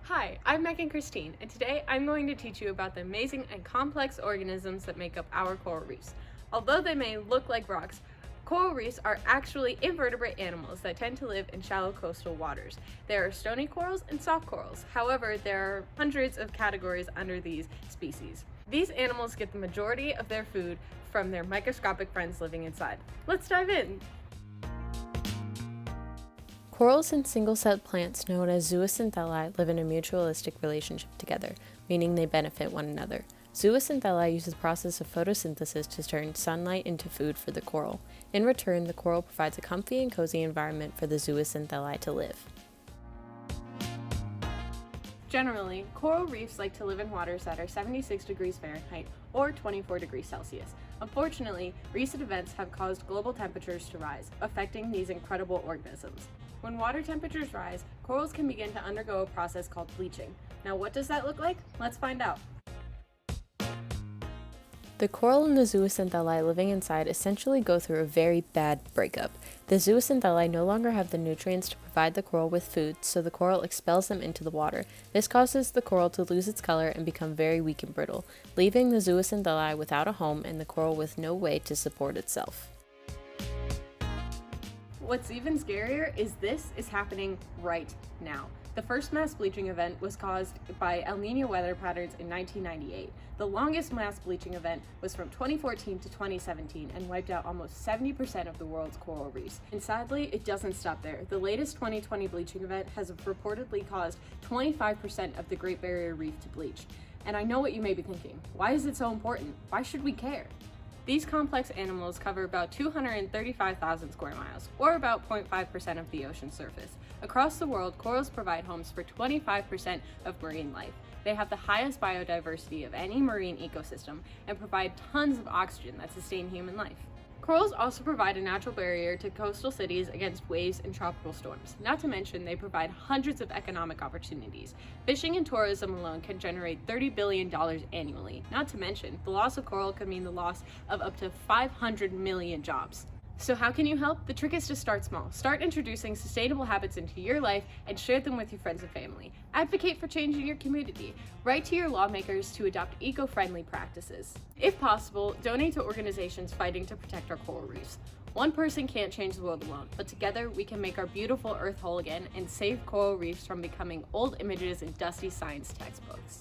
Hi, I'm Megan Christine, and today I'm going to teach you about the amazing and complex organisms that make up our coral reefs. Although they may look like rocks, coral reefs are actually invertebrate animals that tend to live in shallow coastal waters. There are stony corals and soft corals. However, there are hundreds of categories under these species. These animals get the majority of their food from their microscopic friends living inside. Let's dive in! Corals and single-celled plants known as zooxanthellae live in a mutualistic relationship together, meaning they benefit one another. Zooxanthellae use the process of photosynthesis to turn sunlight into food for the coral. In return, the coral provides a comfy and cozy environment for the zooxanthellae to live. Generally, coral reefs like to live in waters that are 76 degrees Fahrenheit or 24 degrees Celsius. Unfortunately, recent events have caused global temperatures to rise, affecting these incredible organisms. When water temperatures rise, corals can begin to undergo a process called bleaching. Now, what does that look like? Let's find out. The coral and the zooxanthellae living inside essentially go through a very bad breakup. The zooxanthellae no longer have the nutrients to provide the coral with food, so the coral expels them into the water. This causes the coral to lose its color and become very weak and brittle, leaving the zooxanthellae without a home and the coral with no way to support itself. What's even scarier is this is happening right now. The first mass bleaching event was caused by El Niño weather patterns in 1998. The longest mass bleaching event was from 2014 to 2017 and wiped out almost 70% of the world's coral reefs. And sadly, it doesn't stop there. The latest 2020 bleaching event has reportedly caused 25% of the Great Barrier Reef to bleach. And I know what you may be thinking. Why is it so important? Why should we care? These complex animals cover about 235,000 square miles, or about 0.5% of the ocean's surface. Across the world, corals provide homes for 25% of marine life. They have the highest biodiversity of any marine ecosystem and provide tons of oxygen that sustain human life. Corals also provide a natural barrier to coastal cities against waves and tropical storms. Not to mention, they provide hundreds of economic opportunities. Fishing and tourism alone can generate $30 billion annually. Not to mention, the loss of coral could mean the loss of up to 500 million jobs. So how can you help? The trick is to start small. Start introducing sustainable habits into your life and share them with your friends and family. Advocate for change in your community. Write to your lawmakers to adopt eco-friendly practices. If possible, donate to organizations fighting to protect our coral reefs. One person can't change the world alone, but together we can make our beautiful Earth whole again and save coral reefs from becoming old images in dusty science textbooks.